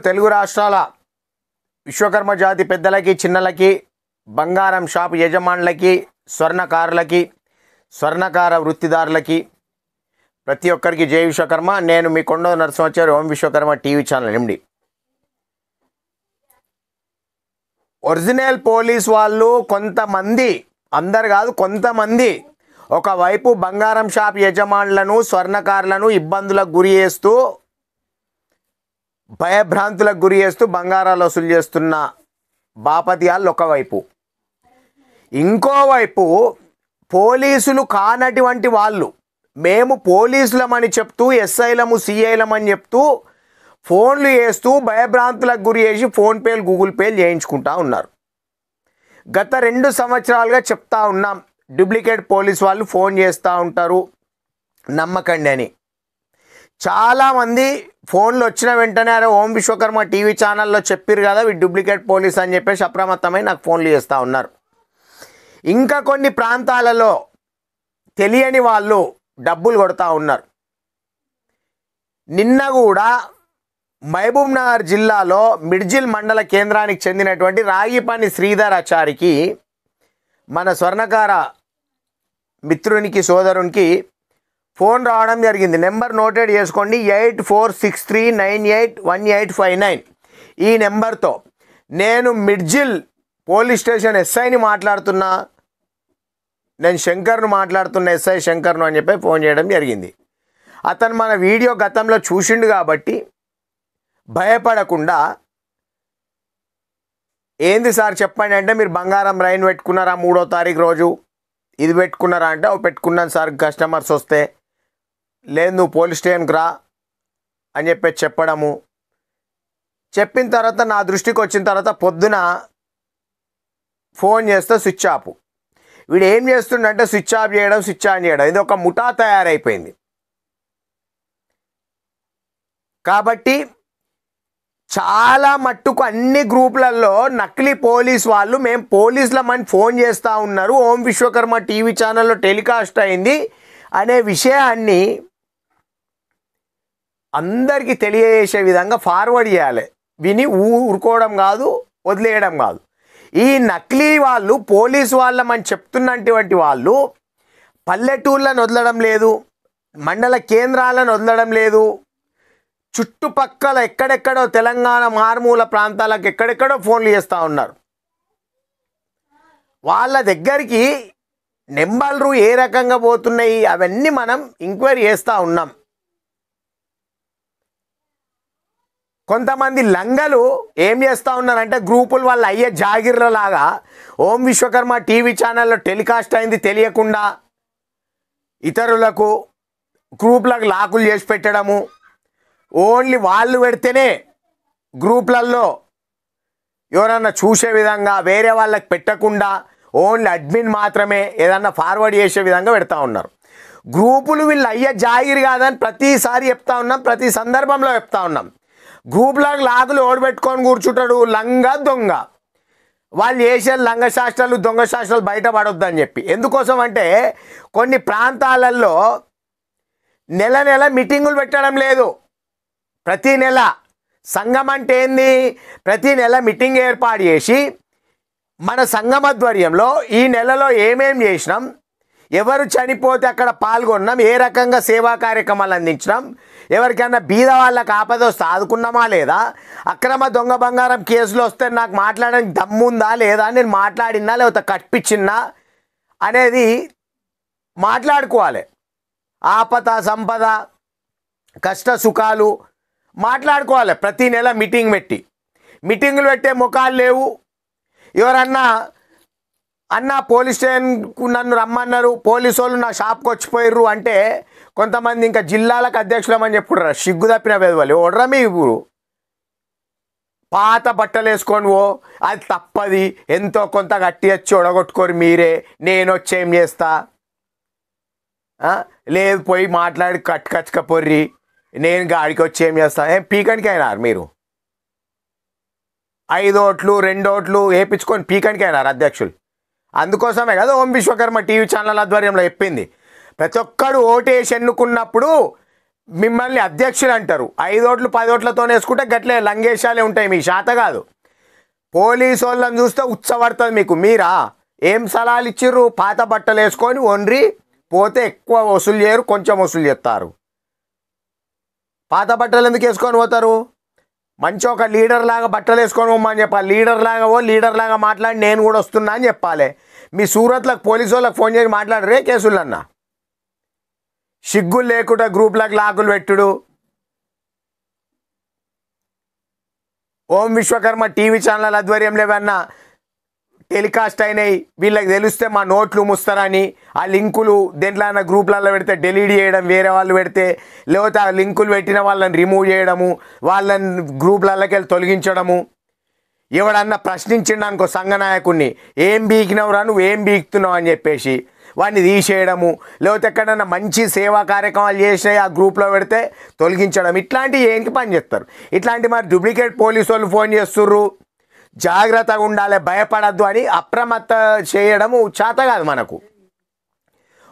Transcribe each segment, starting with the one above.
తెలుగు రాష్ట్రాల విశ్వకర్మ జాతి పెద్దలకి, చిన్నలకి, బంగారం షాపు యజమానులకి, స్వర్ణకారులకి, స్వర్ణకార వృత్తిదారులకి ప్రతి ఒక్కరికి జై విశ్వకర్మ. నేను మీ Konda Narasimhachari, Om Vishwakarma TV channel MD. Original police వాళ్ళు కొంతమంది, అందరు కాదు కొంతమంది, ఒకవైపు బంగారం షాప్ యజమానులను, స్వర్ణకారులను ఇబ్బందులకు గురి చేస్తూ, భయభ్రాంతులకు గురి చేస్తూ బంగారాలు వసూలు చేస్తున్న బాపతియాళ్ళు ఒకవైపు, ఇంకోవైపు పోలీసులు కానటువంటి వాళ్ళు, మేము పోలీసులమని చెప్తూ, ఎస్ఐలము, సిఐలమని చెప్తూ ఫోన్లు చేస్తూ భయభ్రాంతులకు గురి చేసి ఫోన్పేలు, గూగుల్ పేలు చేయించుకుంటా ఉన్నారు. గత 2 సంవత్సరాలుగా చెప్తా ఉన్నాం, డూప్లికేట్ పోలీస్ వాళ్ళు ఫోన్ చేస్తూ ఉంటారు, నమ్మకండి అని. చాలామంది ఫోన్లు వచ్చిన వెంటనే అరే ఓం విశ్వకర్మ టీవీ ఛానల్లో చెప్పారు కదా వీడు డూప్లికేట్ పోలీస్ అని చెప్పేసి అప్రమత్తమై నాకు ఫోన్లు చేస్తూ ఉన్నారు. ఇంకా కొన్ని ప్రాంతాలలో తెలియని వాళ్ళు డబ్బులు కొడతా ఉన్నారు. నిన్న కూడా మహబూబ్ నగర్ జిల్లాలో మిడ్జిల్ మండల కేంద్రానికి చెందినటువంటి రాగిపని శ్రీధరాచారికి, మన స్వర్ణకార మిత్రునికి, సోదరునికి ఫోన్ రావడం జరిగింది. నెంబర్ నోటెడ్ చేసుకోండి, 8463981859. ఈ నెంబర్తో నేను మిడ్జిల్ పోలీస్ స్టేషన్ ఎస్ఐని మాట్లాడుతున్నా, నేను శంకర్ను మాట్లాడుతున్న, ఎస్ఐ శంకర్ను అని చెప్పి ఫోన్ చేయడం జరిగింది. అతను మన వీడియో గతంలో చూసిండు కాబట్టి భయపడకుండా, ఏంది సార్ చెప్పండి అంటే, మీరు బంగారం రైన్ పెట్టుకున్నారా 3వ తారీఖు రోజు, ఇది పెట్టుకున్నారా అంటే పెట్టుకున్నాను సార్, కస్టమర్స్ వస్తే, లేదు నువ్వు పోలీస్ స్టేషన్కి రా అని చెప్పి చెప్పడము. చెప్పిన తర్వాత నా దృష్టికి వచ్చిన తర్వాత పొద్దున ఫోన్ చేస్తే స్విచ్ ఆఫ్. వీడు ఏం చేస్తుండంటే స్విచ్ ఆఫ్ చేయడం, స్విచ్ ఆన్ చేయడం, ఇది ఒక ముఠా తయారైపోయింది. కాబట్టి చాలా మట్టుకు అన్ని గ్రూపులలో నకిలీ పోలీస్ వాళ్ళు మేము పోలీసులమని ఫోన్ చేస్తూ ఉన్నారు, ఓం విశ్వకర్మ టీవీ ఛానల్లో టెలికాస్ట్ అయింది అనే విషయాన్ని అందరికీ తెలియజేసే విధంగా ఫార్వర్డ్ చేయాలి. విని ఊరుకోవడం కాదు, వదిలేయడం కాదు. ఈ నకిలీ వాళ్ళు పోలీసు వాళ్ళమని చెప్తున్నటువంటి వాళ్ళు పల్లెటూళ్ళను వదలడం లేదు, మండల కేంద్రాలను వదలడం లేదు, చుట్టుపక్కల ఎక్కడెక్కడో తెలంగాణ మారుమూల ప్రాంతాలకు ఎక్కడెక్కడో ఫోన్లు చేస్తూ ఉన్నారు. వాళ్ళ దగ్గరికి నెంబర్లు ఏ రకంగా పోతున్నాయి అవన్నీ మనం ఎంక్వైరీ చేస్తూ ఉన్నాం. కొంతమంది లంగలు ఏం చేస్తూ ఉన్నారంటే గ్రూపులు వాళ్ళ అయ్యే జాగిర్లలాగా ఓం విశ్వకర్మ టీవీ ఛానల్లో టెలికాస్ట్ అయింది తెలియకుండా ఇతరులకు గ్రూపులకు లాకులు చేసి పెట్టడము, ఓన్లీ వాళ్ళు పెడితేనే గ్రూపులలో ఎవరన్నా చూసే విధంగా, వేరే వాళ్ళకి పెట్టకుండా ఓన్లీ అడ్మిన్ మాత్రమే ఏదన్నా ఫార్వర్డ్ చేసే విధంగా పెడతా ఉన్నారు. గ్రూపులు వీళ్ళు అయ్యే జాగిరి కాదని ప్రతిసారి చెప్తా ఉన్నాం, ప్రతి సందర్భంలో చెప్తా ఉన్నాం. గ్రూపులకు లాకులు ఓడబెట్టుకొని కూర్చుంటాడు లంగ దొంగ. వాళ్ళు చేసే లంగ శాస్త్రాలు, దొంగ శాస్త్రాలు బయటపడొద్దని చెప్పి. ఎందుకోసం అంటే కొన్ని ప్రాంతాలలో నెల నెల మీటింగులు పెట్టడం లేదు. ప్రతి నెల సంఘం అంటే ఏంది, ప్రతి నెల మీటింగ్ ఏర్పాటు చేసి మన సంఘం ఆధ్వర్యంలో ఈ నెలలో ఏమేం చేసినాం, ఎవరు చనిపోతే అక్కడ పాల్గొన్నాం, ఏ రకంగా సేవా కార్యక్రమాలు అందించినాం, ఎవరికైనా బీద వాళ్ళకి ఆపద వస్తే ఆదుకున్నామా లేదా, అక్రమ దొంగ బంగారం కేసులు వస్తే నాకు మాట్లాడడానికి దమ్ముందా లేదా, నేను మాట్లాడినా లేకపోతే కట్పించినా అనేది మాట్లాడుకోవాలి. ఆపద సంపద కష్ట సుఖాలు మాట్లాడుకోవాలి. ప్రతి నెల మీటింగ్ పెట్టి, మీటింగులు పెట్టే ముఖాలు లేవు. ఎవరన్నా అన్న పోలీస్ స్టేషన్కు నన్ను రమ్మన్నారు, పోలీసు వాళ్ళు నా షాప్కి వచ్చిపోయారు అంటే కొంతమంది ఇంకా జిల్లాలకు అధ్యక్షులమని చెప్పుకుంటారు. సిగ్గు తప్పిన వెదవాలి ఓడరా మీ ఊరు. పాత బట్టలు వేసుకొని అది తప్పది, ఎంతో కొంత గట్టి వచ్చి ఒడగొట్టుకోరు మీరే, నేను వచ్చి ఏం చేస్తా, లేదు పోయి మాట్లాడి కచ్చుకపోర్రి, నేను గాడికి వచ్చి ఏం చేస్తా, ఏం పీకనికి అయినారు మీరు. 5 ఓట్లు 2 ఓట్లు వేయించుకొని పీకనికి అయినారు అధ్యక్షులు. అందుకోసమే కదా ఓం విశ్వకర్మ టీవీ ఛానల్ ఆధ్వర్యంలో చెప్పింది, ప్రతి ఒక్కడు ఓటేసి ఎన్నుకున్నప్పుడు మిమ్మల్ని అధ్యక్షులు అంటారు. 5 ఓట్లు 10 ఓట్లతో వేసుకుంటే గట్లే లంగేషాలే ఉంటాయి. మీ శాత కాదు. పోలీసు వాళ్ళని చూస్తే ఉత్సపడుతుంది మీకు. మీరా ఏం సలహాలు ఇచ్చిర్రు? పాత బట్టలు వేసుకొని ఒండ్రి పోతే ఎక్కువ వసూలు చేయరు, కొంచెం వసూలు చేస్తారు. పాత బట్టలు ఎందుకు వేసుకొని పోతారు? మంచి ఒక లీడర్ లాగా బట్టలు వేసుకొని పోమని చెప్పాలి. లీడర్ లాగా మాట్లాడి నేను కూడా వస్తున్నా అని చెప్పాలి. మీ సూరత్లకు పోలీసు వాళ్ళకి ఫోన్ చేసి మాట్లాడరే కేసులన్నా. సిగ్గులు లేకుండా గ్రూప్లకు లాకులు పెట్టుడు. ఓం విశ్వకర్మ టీవీ ఛానల్ ఆధ్వర్యంలో ఏమన్నా టెలికాస్ట్ అయినాయి, వీళ్ళకి తెలిస్తే మా నోట్లు ముస్తారని ఆ లింకులు దేంట్లో గ్రూప్లలో పెడితే డెలీట్ చేయడం, వేరే వాళ్ళు పెడితే, లేకపోతే ఆ లింకులు పెట్టిన వాళ్ళని రిమూవ్ చేయడము, వాళ్ళని గ్రూప్లలోకి వెళ్ళి తొలగించడము. ఎవడన్నా ప్రశ్నించిండు అనుకో సంఘ నాయకుడిని, ఏం బీకినవురా నువ్వు, ఏం బీకుతున్నావు అని చెప్పేసి వాడిని తీసేయడము, లేకపోతే ఎక్కడన్నా మంచి సేవా కార్యక్రమాలు చేసినాయి ఆ గ్రూప్లో పెడితే తొలగించడం. ఇట్లాంటివి ఏంటి పని చేస్తారు. ఇట్లాంటి మరి డూప్లికేట్ పోలీసు వాళ్ళు ఫోన్ చేస్తుర్రు. జాగ్రత్తగా ఉండాలి, భయపడద్దు అని అప్రమత్త చేయడము చేత కాదు మనకు.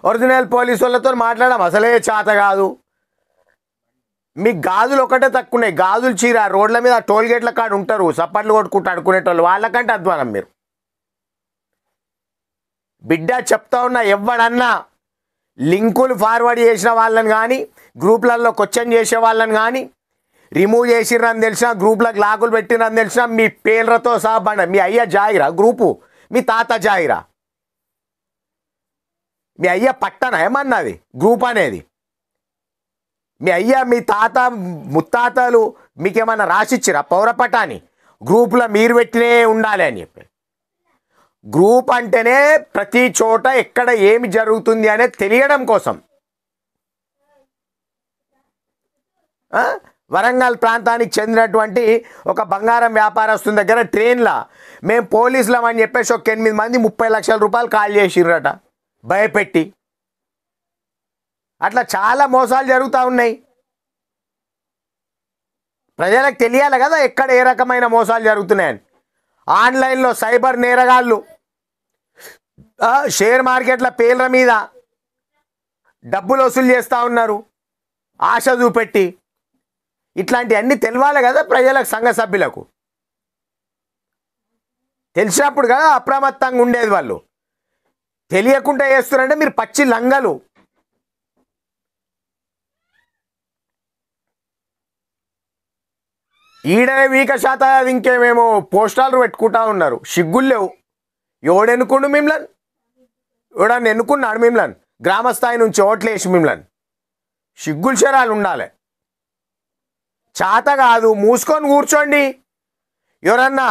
ఒరిజినల్ పోలీసు వాళ్ళతో మాట్లాడడం అసలే చేత కాదు. మీకు గాజులు ఒకటే తక్కువ ఉన్నాయి. గాజులు చీర రోడ్ల మీద టోల్ గేట్ల కాడ ఉంటారు, చప్పట్లు కొట్టుకుంటూ అడుకునేటోళ్ళు. వాళ్ళకంటే అధ్వానం మీరు. బిడ్డ చెప్తా ఉన్నా, ఎవడన్నా లింకులు ఫార్వర్డ్ చేసిన వాళ్ళని కానీ, గ్రూప్లలో క్వశ్చన్ చేసే వాళ్ళని కానీ రిమూవ్ చేసిర్రని తెలిసినా, గ్రూప్లకు లాకులు పెట్టిరని తెలిసినా మీ పేర్లతో సహా బండ. మీ అయ్య జాయిరా గ్రూపు, మీ తాత జాయిరా, మీ అయ్య పట్టణ ఏమన్నది గ్రూప్ అనేది? మీ అయ్య మీ తాత ముత్తాతలు మీకేమన్నా రాసిచ్చిరా పౌరపటాన్ని? గ్రూపులో మీరు పెట్టినే ఉండాలి అని చెప్పి. గ్రూప్ అంటేనే ప్రతి చోట ఎక్కడ ఏమి జరుగుతుంది అనేది తెలియడం కోసం. వరంగల్ ప్రాంతానికి చెందినటువంటి ఒక బంగారం వ్యాపారస్తుని దగ్గర ట్రైన్లో మేము పోలీసులం అని చెప్పేసి ఒక 8 మంది 30 లక్షల రూపాయలు కాల్ చేసిర్రట భయపెట్టి. అట్లా చాలా మోసాలు జరుగుతూ ఉన్నాయి. ప్రజలకు తెలియాలి కదా ఎక్కడ ఏ రకమైన మోసాలు జరుగుతున్నాయని. ఆన్లైన్లో సైబర్ నేరగాళ్ళు షేర్ మార్కెట్ల పేర్ల మీద డబ్బులు వసూలు చేస్తూ ఉన్నారు ఆశ చూపెట్టి. ఇట్లాంటివన్నీ తెలియాలి కదా ప్రజలకు, సంఘ సభ్యులకు. తెలిసినప్పుడు కదా అప్రమత్తంగా ఉండేది. వాళ్ళు తెలియకుండా చేస్తున్నారంటే మీరు పచ్చి లంగలు. ఈడనే వీక శాతం ఇంకేమేమో పోస్టాలు పెట్టుకుంటా ఉన్నారు. సిగ్గులు లేవు. ఎవడెన్నుకుండు మిమ్మల్ని? ఎవడన్నా ఎన్నుకున్నాడు మిమ్మల్ని? గ్రామస్థాయి నుంచి ఓట్లేసి మిమ్మల్ని. సిగ్గులు శరాలు ఉండాలి. చేత కాదు, మూసుకొని కూర్చోండి. ఎవరన్నా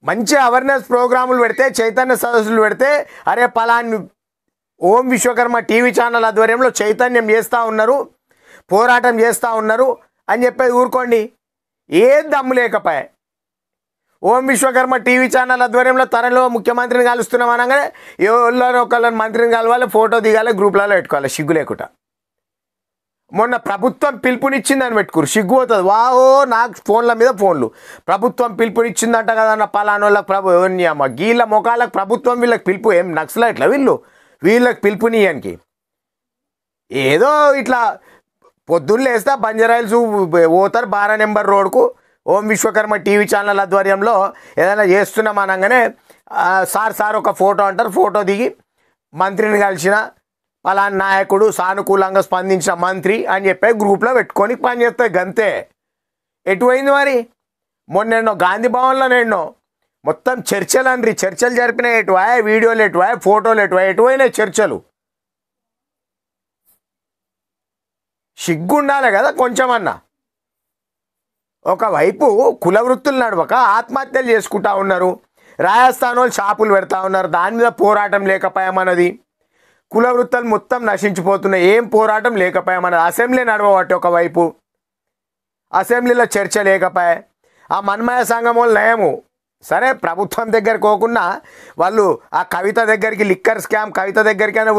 మంచి అవేర్నెస్ ప్రోగ్రాములు పెడితే, చైతన్య సదస్సులు పెడితే, అరే పలాని ఓం విశ్వకర్మ టీవీ ఛానల్ ఆధ్వర్యంలో చైతన్యం చేస్తూ ఉన్నారు, పోరాటం చేస్తూ ఉన్నారు అని చెప్పేది ఊరుకోండి. ఏం దమ్ము లేకపోయా. ఓం విశ్వకర్మ టీవీ ఛానల్ ఆధ్వర్యంలో త్వరలో ముఖ్యమంత్రిని కలుస్తున్నాం అనగానే ఎవరిలో ఒకళ్ళని మంత్రిని కలవాలి, ఫోటో దిగాలి, గ్రూప్లలో పెట్టుకోవాలి సిగ్గు లేకుండా. మొన్న ప్రభుత్వం పిలుపునిచ్చిందని పెట్టుకోరు, సిగ్గు అవుతుంది. వాహో నాకు ఫోన్ల మీద ఫోన్లు, ప్రభుత్వం పిలుపునిచ్చిందంట కదన్న పలానోళ్ళకి ఎవరిని అమ్మ గీళ్ళ మొఖాలకు ప్రభుత్వం వీళ్ళకి పిలుపు ఏం నక్సలైట్లా వీళ్ళకి పిలుపునియానికి? ఏదో ఇట్లా పొద్దున్న లేస్తే బంజారాయిల్స్ పోతారు 12 నెంబర్ రోడ్కు. ఓం విశ్వకర్మ టీవీ ఛానల్ ఆధ్వర్యంలో ఏదైనా చేస్తున్నాం అనగానే సార్ ఒక ఫోటో అంటారు, ఫోటో దిగి మంత్రిని కలిసిన పలానా నాయకుడు, సానుకూలంగా స్పందించిన మంత్రి అని చెప్పి గ్రూప్లో పెట్టుకొని పనిచేస్తాయి గంతే. ఎటువైంది మరి? మొన్న గాంధీ భవన్లో మొత్తం చర్చలు అండ్రి, చర్చలు జరిపినాయి. ఎటువాయ వీడియోలు, ఎటువాయ ఫోటోలు, ఎటువైనాయి చర్చలు. సిగ్గు ఉండాలి కదా కొంచెమన్నా. ఒకవైపు కుల వృత్తులు నడవక ఆత్మహత్యలు చేసుకుంటా ఉన్నారు. రాజస్థాన్ వాళ్ళు షాపులు పెడతా ఉన్నారు, దాని మీద పోరాటం లేకపోయామన్నది. కుల వృత్తులు మొత్తం నశించిపోతున్నాయి, ఏం పోరాటం లేకపోయామన్నది. అసెంబ్లీ నడవబట్టి ఒకవైపు అసెంబ్లీలో చర్చ లేకపోయా. ఆ మన్మయ సంఘం వాళ్ళు నయము సరే, ప్రభుత్వం దగ్గరికి పోకుండా వాళ్ళు ఆ కవిత దగ్గరికి, లిక్కర్ స్కామ్ కవిత దగ్గరికి అయినా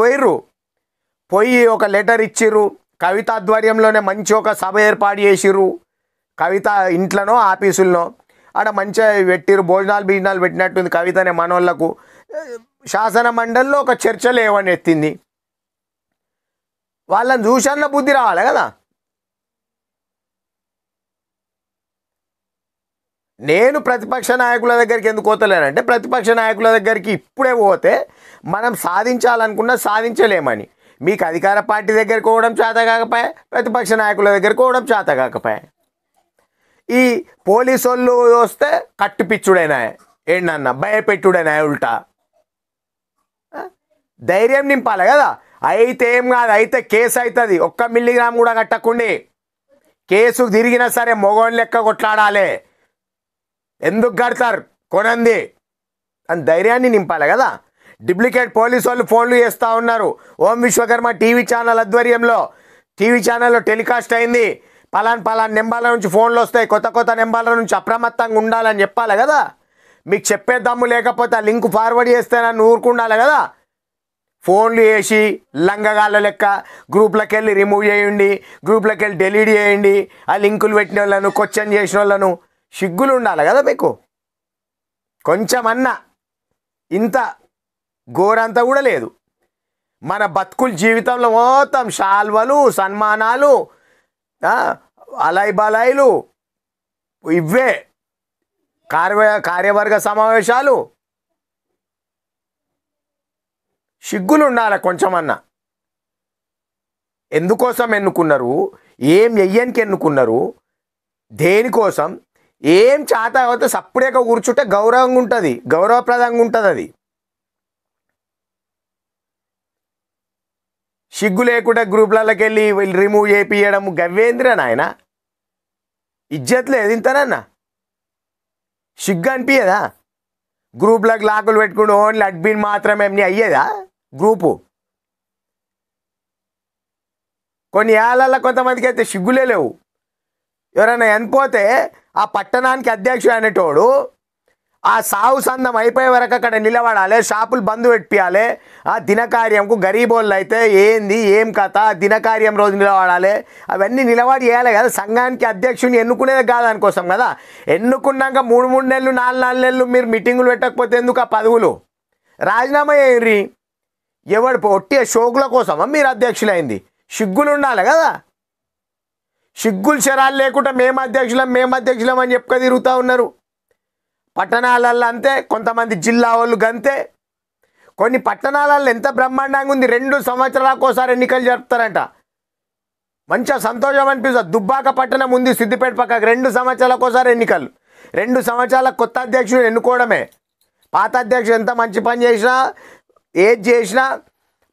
పోయి ఒక లెటర్ ఇచ్చిర్రు. కవిత ఆధ్వర్యంలోనే మంచి ఒక సభ ఏర్పాటు చేసిర్రు. కవిత ఇంట్లోనో ఆఫీసుల్లో ఆడ మంచిగా పెట్టిరు, భోజనాలు పెట్టినట్టుంది కవితనే మనోళ్లకు. శాసన మండలిలో ఒక చర్చ లేవని ఎత్తింది. వాళ్ళని చూసన్న బుద్ధి రావాలి కదా. నేను ప్రతిపక్ష నాయకుల దగ్గరికి ఎందుకు పోతలేనంటే ప్రతిపక్ష నాయకుల దగ్గరికి ఇప్పుడే పోతే మనం సాధించాలనుకున్న సాధించలేమని. మీకు అధికార పార్టీ దగ్గరికి పోవడం చేత కాకపోయా, ప్రతిపక్ష నాయకుల దగ్గరికి పోవడం చేత కాకపోయా. ఈ పోలీసు వాళ్ళు వస్తే కట్టిపిచ్చుడైనా ఏంటన్నా భయపెట్టుడైనా ఉల్టా ధైర్యం నింపాలి కదా. అయితే ఏం కాదు, అయితే కేసు అవుతుంది. 1 మిల్లీగ్రామ్ కూడా కట్టకుండి కేసు తిరిగినా సరే మొగోని లెక్క కొట్లాడాలి. ఎందుకు కడతారు కొనంది అని ధైర్యాన్ని నింపాలి కదా. డూప్లికేట్ పోలీసు వాళ్ళు ఫోన్లు చేస్తూ ఉన్నారు. ఓం విశ్వకర్మ టీవీ ఛానల్ ఆధ్వర్యంలో టీవీ ఛానల్లో టెలికాస్ట్ అయింది. పలానా నెంబర్ల నుంచి ఫోన్లు వస్తాయి, కొత్త నెంబర్ల నుంచి అప్రమత్తంగా ఉండాలని చెప్పాలి కదా. మీకు చెప్పే దమ్ము లేకపోతే ఆ లింక్ ఫార్వర్డ్ చేస్తే నన్ను ఊరుకుండాలి కదా. ఫోన్లు చేసి లంగగాళ్ళ లెక్క గ్రూప్లోకి వెళ్ళి రిమూవ్ చేయండి, గ్రూప్లోకి వెళ్ళి డిలీట్ చేయండి, ఆ లింకులు పెట్టిన వాళ్ళను క్వశ్చన్ చేసిన వాళ్ళను. సిగ్గులు ఉండాలి కదా మీకు కొంచెమన్నా. ఇంత ఘోరంతా కూడా లేదు. మన బతుకుల జీవితంలో మొత్తం శాల్వలు, సన్మానాలు, అలై బలాయిలు, ఇవే కార్యవర్గ సమావేశాలు. సిగ్గులు ఉండాలి కొంచెమన్నా. ఎందుకోసం ఎన్నుకున్నారు, ఏం ఎయ్యనికి ఎన్నుకున్నారు, దేనికోసం, ఏం చేత అవుతే సప్పుడేక కూర్చుంటే గౌరవంగా ఉంటుంది, గౌరవప్రదంగా ఉంటుంది. అది సిగ్గు లేకుండా గ్రూప్లలోకి వెళ్ళి వీళ్ళు రిమూవ్ చేపియడం గవ్వేంద్ర నాయన. ఇజ్జత్ లేదు ఇంతనన్నా. సిగ్గు అనిపించదా? గ్రూప్లకు లాకులు పెట్టుకుని ఓన్లీ అడ్మిన్ మాత్రమే అయ్యేదా గ్రూపు? కొన్ని ఏళ్ళల్లో కొంతమందికి అయితే సిగ్గులే లేవు. ఎవరైనా చనిపోతే ఆ పట్టణానికి అధ్యక్షుడు అనేటోడు ఆ సాగు సందం అయిపోయే వరకు అక్కడ నిలబడాలి, షాపులు బంద్ పెట్టియాలి. ఆ దినకార్యంకు గరీబోళ్ళు అయితే ఏంది ఏం కథ, దినకార్యం రోజు నిలబడాలి, అవన్నీ నిలబడి చేయాలి కదా. సంఘానికి అధ్యక్షుడిని ఎన్నుకునేది కాదు దానికోసం కదా. ఎన్నుకున్నాక 3 నెలలు 4 నెలలు మీరు మీటింగులు పెట్టకపోతే ఎందుకు ఆ పదవులు? రాజీనామా చేయర్రి. ఎవడు ఒట్టి షోకుల కోసమా మీరు అధ్యక్షులైంది? సిగ్గులు ఉండాలి కదా. సిగ్గులు శరాలు లేకుండా మేము అధ్యక్షులం అని చెప్పుక తిరుగుతూ ఉన్నారు. పట్టణాలలో అంతే, కొంతమంది జిల్లా వాళ్ళు గంతే. కొన్ని పట్టణాలలో ఎంత బ్రహ్మాండంగా ఉంది, 2 సంవత్సరాలకు ఒకసారి ఎన్నికలు జరుపుతారంట. మంచిగా సంతోషం అనిపిస్తుంది. దుబ్బాక పట్టణం ఉంది సిద్దిపేట పక్కకు, 2 సంవత్సరాలకు ఒకసారి ఎన్నికలు. 2 సంవత్సరాలకు కొత్త అధ్యక్షుడు ఎన్నుకోవడమే. పాత అధ్యక్షుడు ఎంత మంచి పని చేసినా ఏది చేసినా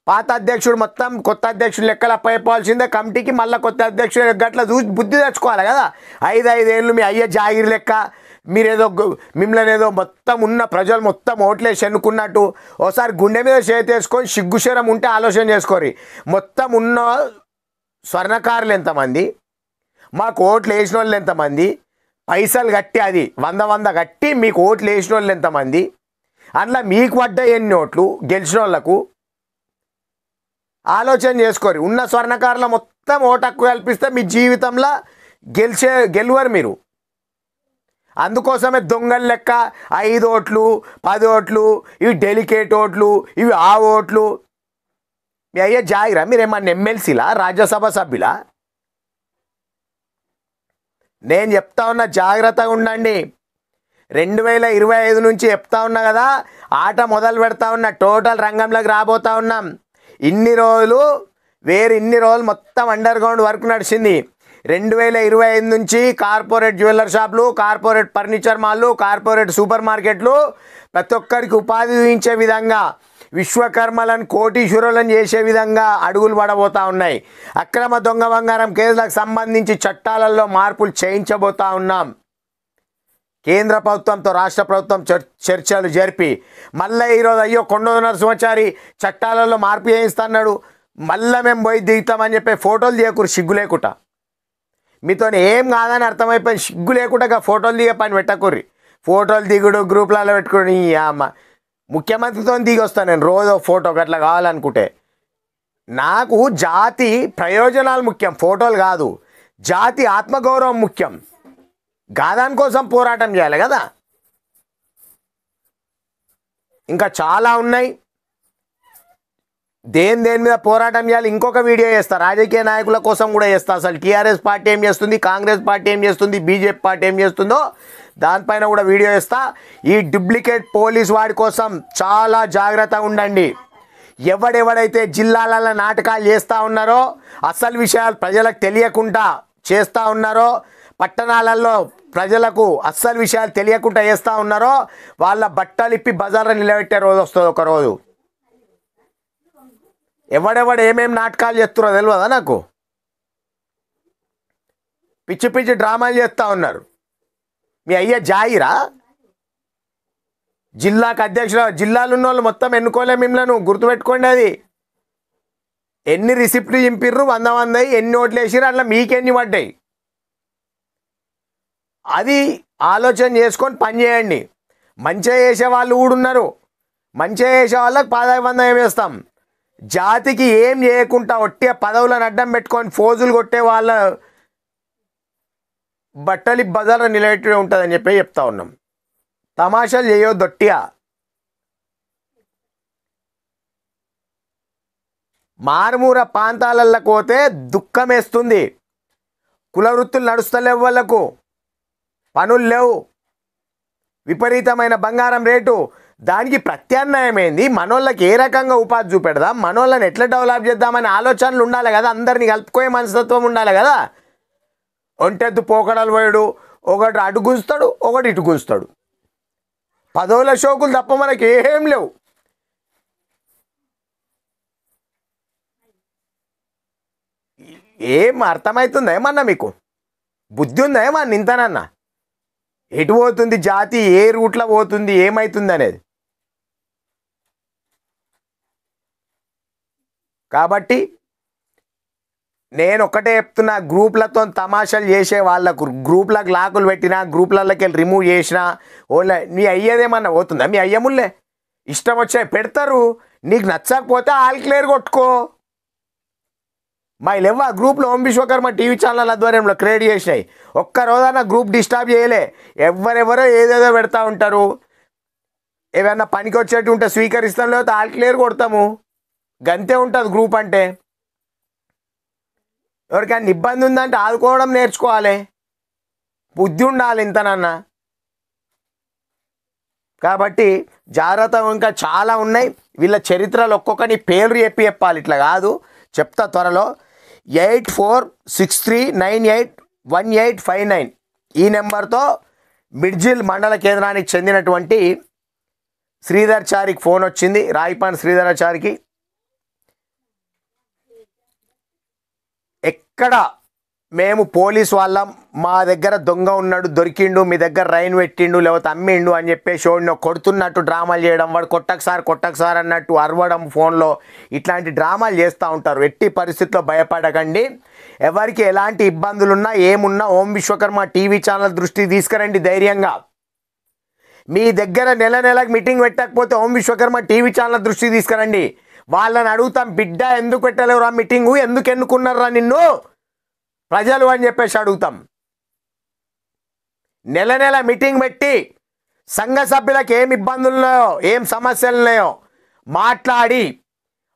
పాత అధ్యక్షుడు మొత్తం కొత్త అధ్యక్షుడు లెక్కలు అప్పయిపోవాల్సిందే కమిటీకి. మళ్ళీ కొత్త అధ్యక్షుడు గట్ల చూసి బుద్ధి తెచ్చుకోవాలి కదా. 5 ఏళ్ళు మీ అయ్యే జాగిరి లెక్క మీరేదో మిమ్మల్ని ఏదో మొత్తం ఉన్న ప్రజలు మొత్తం ఓట్లేసి ఎన్నుకున్నట్టు ఒకసారి గుండె మీద చేతేసుకొని సిగ్గుశరం ఉంటే ఆలోచన చేసుకోరి. మొత్తం ఉన్న స్వర్ణకారులు ఎంతమంది, మాకు ఓట్లు వేసిన వాళ్ళు ఎంతమంది, పైసలు కట్టి అది 100 కట్టి మీకు ఓట్లు వేసిన వాళ్ళు ఎంతమంది, అందులో మీకు పడ్డ ఎన్ని ఓట్లు గెలిచిన వాళ్ళకు ఆలోచన చేసుకోరి. ఉన్న స్వర్ణకారుల మొత్తం ఓటు హక్కు కల్పిస్తే మీ జీవితంలో గెలువరు మీరు. అందుకోసమే దొంగల లెక్క 5 ఓట్లు 10 ఓట్లు, ఇవి డెలికేట్ ఓట్లు, ఇవి ఆ ఓట్లు. మీ అయ్యే జాగిరా? మీరేమన్నా ఎమ్మెల్సీలా, రాజ్యసభ సభ్యులా? నేను చెప్తా ఉన్నా జాగ్రత్తగా ఉండండి. 2025 నుంచి చెప్తా ఉన్నా కదా, ఆట మొదలు పెడతా ఉన్నా, టోటల్ రంగంలోకి రాబోతా ఉన్నాం. ఇన్ని రోజులు మొత్తం అండర్ గ్రౌండ్ వర్క్ నడిచింది. 2025 నుంచి కార్పొరేట్ జ్యువెలర్ షాపులు, కార్పొరేట్ ఫర్నిచర్ మాల్లు, కార్పొరేట్ సూపర్ మార్కెట్లు ప్రతి ఒక్కరికి ఉపాధి ఊహించే విధంగా, విశ్వకర్మలను కోటీశ్వరులను చేసే విధంగా అడుగులు పడబోతూ ఉన్నాయి. అక్రమ దొంగ బంగారం కేసులకు సంబంధించి చట్టాలలో మార్పులు చేయించబోతూ ఉన్నాం. కేంద్ర ప్రభుత్వంతో రాష్ట్ర ప్రభుత్వం చర్చలు జరిపి మళ్ళీ ఈరోజు అయ్యో కొండోజు నరసింహాచారి చట్టాలలో మార్పు చేయిస్తున్నాడు, మళ్ళీ మేము పోయి దిగుతామని చెప్పి ఫోటోలు తీయకూరు సిగ్గు లేకుండా. మీతో ఏం కాదని అర్థమైపోయింది. సిగ్గు లేకుండా ఫోటోలు దిగే పని పెట్టకూర్రి. ఫోటోలు దిగుడు గ్రూప్లలో పెట్టుకుని అమ్మ ముఖ్యమంత్రితో దిగి వస్తాను నేను రోజు ఫోటో అట్లా కావాలనుకుంటే. నాకు జాతి ప్రయోజనాలు ముఖ్యం, ఫోటోలు కాదు. జాతి ఆత్మగౌరవం ముఖ్యం. గాదానికోసం పోరాటం చేయాలి కదా. ఇంకా చాలా ఉన్నాయి. దేని మీద పోరాటం చేయాలి ఇంకొక వీడియో చేస్తా, రాజకీయ నాయకుల కోసం కూడా చేస్తా. అసలు టీఆర్ఎస్ పార్టీ ఏం చేస్తుంది, కాంగ్రెస్ పార్టీ ఏం చేస్తుంది, బీజేపీ పార్టీ ఏం చేస్తుందో దానిపైన కూడా వీడియో చేస్తా. ఈ డూప్లికేట్ పోలీస్ వాడి కోసం చాలా జాగ్రత్తగా ఉండండి. ఎవడెవడైతే జిల్లాలలో నాటకాలు చేస్తూ ఉన్నారో, అసలు విషయాలు ప్రజలకు తెలియకుండా చేస్తూ ఉన్నారో, పట్టణాలలో ప్రజలకు అస్సలు విషయాలు తెలియకుండా చేస్తూ ఉన్నారో వాళ్ళ బట్టలు ఇప్పి బజార్లో నిలబెట్టే రోజు వస్తుంది ఒకరోజు. ఎవడెవడు ఏమేమి నాటకాలు చేస్తున్నారో తెలియదా నాకు. పిచ్చి పిచ్చి డ్రామాలు చేస్తూ ఉన్నారు. మీ అయ్య జాయిరా జిల్లాకు అధ్యక్షుడు, జిల్లాలో ఉన్న వాళ్ళు మొత్తం ఎన్నుకోలే మిమ్మల్ని, గుర్తుపెట్టుకోండి. అది ఎన్ని రిసిప్ట్లు చింపిర్రు, 100 ఎన్ని ఓట్లు వేసిర్రు, అట్లా మీకెన్ని పడ్డాయి. అది ఆలోచన చేసుకొని పని చేయండి. మంచిగా చేసే వాళ్ళు కూడా ఉన్నారు, మంచిగా చేసే వాళ్ళకి పాదాబంధం వేస్తాం. జాతికి ఏం చేయకుండా ఒట్టే పదవులను అడ్డం పెట్టుకొని ఫోజులు కొట్టే వాళ్ళ బట్టలి బజార్లో నిలబెట్టి ఉంటుందని చెప్పి చెప్తా ఉన్నాం. తమాషాలు చేయొద్దు ఒట్టిగా. మారుమూర ప్రాంతాలకు పోతే దుఃఖం వేస్తుంది. కుల వృత్తులు నడుస్తలేవు, వాళ్ళకు పనులు లేవు, విపరీతమైన బంగారం రేటు. దానికి ప్రత్యామ్నాయమైంది మనోళ్ళకి ఏ రకంగా ఉపాధి చూపెడదాం, మనోళ్ళని ఎట్లా డెవలప్ చేద్దామనే ఆలోచనలు ఉండాలి కదా. అందరినీ కలుపుకోయే మనస్తత్వం ఉండాలి కదా. ఒంటెద్దు పోకడలు పోయాడు, ఒకటి అటు గుంచుతాడు, ఒకటి ఇటు గుంచుతాడు. పదవుల షోకులు తప్ప మనకి ఏం లేవు. ఏం అర్థమవుతుందా ఏమన్నా మీకు? బుద్ధి ఉందా ఏమన్నా ఇంతనన్నా? ఎటు పోతుంది జాతి, ఏ రూట్లో పోతుంది, ఏమవుతుంది అనేది. కాబట్టి నేను ఒక్కటే చెప్తున్నా, గ్రూప్లతో తమాషాలు చేసే వాళ్ళకు, గ్రూప్లకు లాకులు పెట్టినా, గ్రూప్లలోకి వెళ్ళి రిమూవ్ చేసినా ఓన్లీ నీ అయ్యేదేమన్నా పోతుందా? మీ అయ్యముల్లే ఇష్టం వచ్చాయి పెడతారు. నీకు నచ్చకపోతే ఆల్ క్లియర్ కొట్టుకో. మా లేవు ఆ గ్రూప్లో ఓం విశ్వకర్మ టీవీ ఛానల్ ఆధ్వర్యంలో క్రియేట్ చేసినాయి. ఒక్క రోజైనా గ్రూప్ డిస్టర్బ్ చేయలే. ఎవరెవరో ఏదేదో పెడతా ఉంటారు. ఏమైనా పనికి వచ్చేట్టు ఉంటే స్వీకరిస్తాం, లేకపోతే ఆల్ క్లియర్ కొడతాము. గంతే ఉంటుంది గ్రూప్ అంటే. ఎవరికైనా ఇబ్బంది ఉందంటే ఆదుకోవడం నేర్చుకోవాలి, బుద్ధి ఉండాలి ఇంతనన్నా. కాబట్టి జాగ్రత్త. ఇంకా చాలా ఉన్నాయి వీళ్ళ చరిత్రలు. ఒక్కొక్కని పేర్లు చెప్పాలి, ఇట్లా కాదు. చెప్తా త్వరలో. 8463981859 ఈ నెంబర్తో మిడ్జిల్ మండల కేంద్రానికి చెందినటువంటి శ్రీధర్ చారికి ఫోన్ వచ్చింది. రాయిపాన్ శ్రీధరాచారికి. ఎక్కడ మేము పోలీస్ వాళ్ళం, మా దగ్గర దొంగ ఉన్నాడు, దొరికిండు, మీ దగ్గర రైన్ పెట్టిండు, లేకపోతే అమ్మిండు అని చెప్పేసి వాడిని కొడుతున్నట్టు డ్రామాలు చేయడం, వాడు కొట్టకు సార్ అన్నట్టు అరవడం ఫోన్లో, ఇట్లాంటి డ్రామాలు చేస్తూ ఉంటారు. ఎట్టి పరిస్థితుల్లో భయపడకండి. ఎవరికి ఎలాంటి ఇబ్బందులున్నా ఏమున్నా ఓం విశ్వకర్మ టీవీ ఛానల్ దృష్టికి తీసుకురండి ధైర్యంగా. మీ దగ్గర నెలకు మీటింగ్ పెట్టకపోతే ఓం విశ్వకర్మ టీవీ ఛానల్ దృష్టికి తీసుకురండి. వాళ్ళని అడుగుతాం, బిడ్డ ఎందుకు పెట్టలేవురా మీటింగు, ఎందుకు ఎన్నుకున్నారా నిన్ను ప్రజలు అని చెప్పేసి అడుగుతాం. నెల మీటింగ్ పెట్టి సంఘ సభ్యులకు ఏం ఇబ్బందులు ఉన్నాయో, ఏం సమస్యలు ఉన్నాయో మాట్లాడి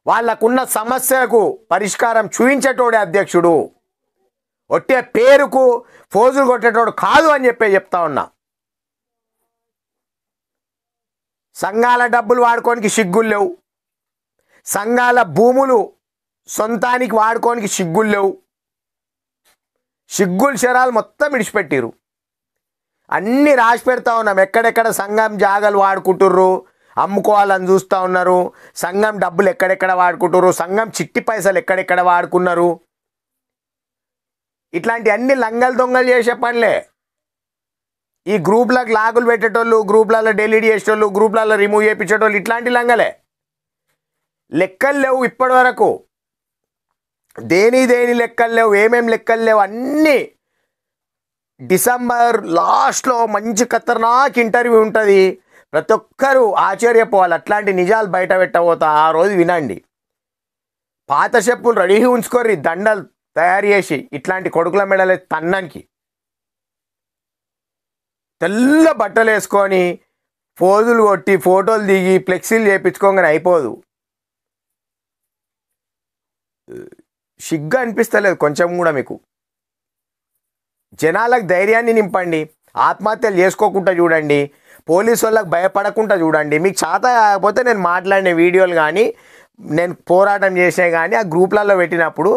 వాళ్ళకున్న సమస్యలకు పరిష్కారం చూపించేటోడే అధ్యక్షుడు. ఒట్టే పేరుకు ఫోజులు కొట్టేటోడు కాదు అని చెప్తా ఉన్నా. సంఘాల డబ్బులు వాడుకోనికి సిగ్గులు లేవు, సంఘాల భూములు సొంతానికి వాడుకోనికి సిగ్గులు లేవు. సిగ్గులు శరాలు మొత్తం విడిచిపెట్టిరు. అన్నీ రాసి పెడతా ఉన్నాం. ఎక్కడెక్కడ సంఘం జాగాలు వాడుకుంటుర్రు, అమ్ముకోవాలని చూస్తూ ఉన్నారు. సంఘం డబ్బులు ఎక్కడెక్కడ వాడుకుంటుర్రు, సంఘం చిట్టి పైసలు ఎక్కడెక్కడ వాడుకున్నారు. ఇట్లాంటి అన్ని లంగలు దొంగలు చేసే పనులే. ఈ గ్రూప్లకు లాగులు పెట్టేటోళ్ళు, గ్రూప్లలో డిలీట్ చేసేటోళ్ళు, గ్రూప్లలో రిమూవ్ చేయించేటోళ్ళు, ఇట్లాంటి లంగలే. లెక్కలు లేవు ఇప్పటి వరకు. దేని లెక్కలు లేవు, ఏమేం లెక్కలు లేవు. అన్నీ డిసెంబర్ లాస్ట్లో మంచి ఖతర్నాక్ ఇంటర్వ్యూ ఉంటుంది. ప్రతి ఒక్కరూ ఆశ్చర్యపోవాలి. అట్లాంటి నిజాలు బయట పెట్టబోతా ఆ రోజు వినండి. పాత చెప్పులు రెడీ ఉంచుకోర్రి, దండలు తయారు చేసి ఇట్లాంటి కొడుకుల మెడలే తన్నానికి. తెల్ల బట్టలు వేసుకొని ఫోజులు కొట్టి ఫోటోలు దిగి ఫ్లెక్సీలు చేయించుకోగానే అయిపోదు. సిగ్గు అనిపిస్తలేదు కొంచెం కూడా మీకు? జనాలకు ధైర్యాన్ని నింపండి, ఆత్మహత్యలు చేసుకోకుండా చూడండి, పోలీసు వాళ్ళకి భయపడకుండా చూడండి. మీకు చేత కాకపోతే నేను మాట్లాడిన వీడియోలు కానీ నేను పోరాటం చేసే కానీ ఆ గ్రూప్లలో పెట్టినప్పుడు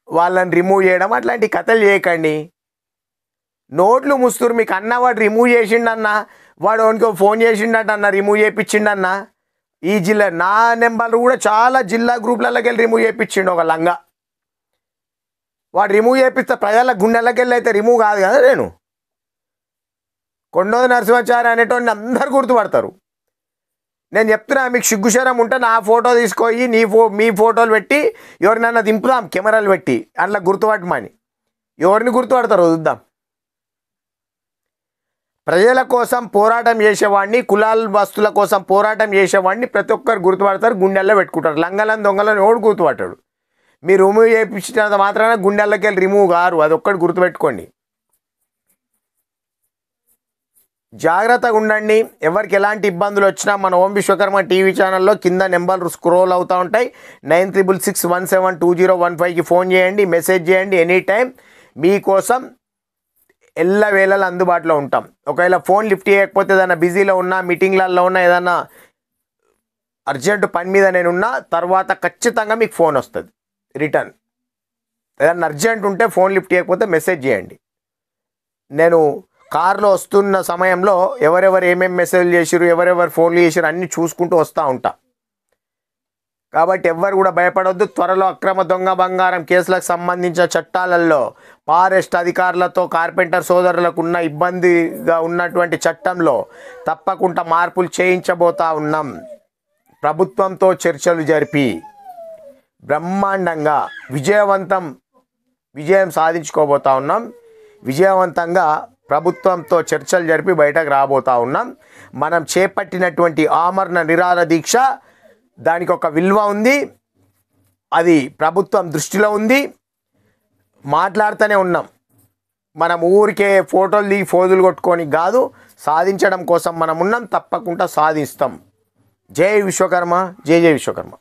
వాళ్ళని రిమూవ్ చేయడం అట్లాంటి కథలు చేయకండి. నోట్లు ముస్తురు. మీకు అన్న వాడు రిమూవ్ చేసిండన్న, వాడు వానికి ఫోన్ చేసిండన్న, రిమూవ్ చేయించిండన్న. ఈ జిల్లా నా నెంబర్లు కూడా చాలా జిల్లా గ్రూప్లలోకి వెళ్ళి రిమూవ్ చేయించిండు ఒక లంగా. వాడు రిమూవ్ చేపిస్తే ప్రజల గుండెలకి వెళ్ళి అయితే రిమూవ్ కాదు కదా. నేను కొండోది నరసింహాచారి అనేటోడిని అందరు గుర్తుపడతారు. నేను చెప్తున్నా, మీకు సిగ్గుశరం ఉంటే నా ఫోటో తీసుకొని మీ ఫోటోలు పెట్టి ఎవరినైనా దింపుదాం కెమెరాలు పెట్టి, అట్లా గుర్తుపట్టమని. ఎవరిని గుర్తుపడతారో చూద్దాం. ప్రజల కోసం పోరాటం చేసేవాడిని, కులాల వస్తువుల కోసం పోరాటం చేసేవాడిని ప్రతి ఒక్కరు గుర్తుపడతారు, గుండెల్లో పెట్టుకుంటారు. లంగలను దొంగలను ఎవడు గుర్తుపట్టాడు. మీరు రిమూవ్ చేయించినంత మాత్రాన గుండెల్లోకి వెళ్ళి రిమూవ్ కారు, అది ఒక్కటి గుర్తుపెట్టుకోండి. జాగ్రత్తగా ఉండండి. ఎవరికి ఎలాంటి ఇబ్బందులు వచ్చినా మన ఓం విశ్వకర్మ టీవీ ఛానల్లో కింద నెంబర్లు స్క్రోల్ అవుతూ ఉంటాయి. 9666172015కి ఫోన్ చేయండి, మెసేజ్ చేయండి. ఎనీ టైం మీకోసం ఎల్లవేళలా అందుబాటులో ఉంటాం. ఒకవేళ ఫోన్ లిఫ్ట్ చేయకపోతే ఏదైనా బిజీలో ఉన్నా, మీటింగ్లలో ఉన్నా, ఏదైనా అర్జెంటు పని మీద నేనున్నా తర్వాత ఖచ్చితంగా మీకు ఫోన్ వస్తుంది రిటర్న్. ఏదైనా అర్జెంట్ ఉంటే ఫోన్ లిఫ్ట్ చేయకపోతే మెసేజ్ చేయండి. నేను కార్లో వస్తున్న సమయంలో ఎవరెవరు ఏమేమి మెసేజ్లు చేసిరు, ఎవరెవరు ఫోన్లు చేసిరు అన్నీ చూసుకుంటూ వస్తూ ఉంటా. కాబట్టి ఎవ్వరు కూడా భయపడొద్దు. త్వరలో అక్రమ దొంగ బంగారం కేసులకు సంబంధించిన చట్టాలలో ఫారెస్ట్ అధికారులతో కార్పెంటర్ సోదరులకు ఉన్న ఇబ్బందిగా ఉన్నటువంటి చట్టంలో తప్పకుండా మార్పులు చేయించబోతా ఉన్నాం. ప్రభుత్వంతో చర్చలు జరిపి బ్రహ్మాండంగా విజయం సాధించుకోబోతా ఉన్నాం. విజయవంతంగా ప్రభుత్వంతో చర్చలు జరిపి బయటకు రాబోతా ఉన్నాం. మనం చేపట్టినటువంటి ఆమరణ నిరాహార దీక్ష దానికి ఒక విలువ ఉంది, అది ప్రభుత్వం దృష్టిలో ఉంది. మాట్లాడుతూనే ఉన్నాం. మనం ఊరికే ఫోటోలు దిగి ఫోజులు కొట్టుకొని కాదు, సాధించడం కోసం మనం ఉన్నాం. తప్పకుండా సాధిస్తాం. జై విశ్వకర్మ, జై జై విశ్వకర్మ.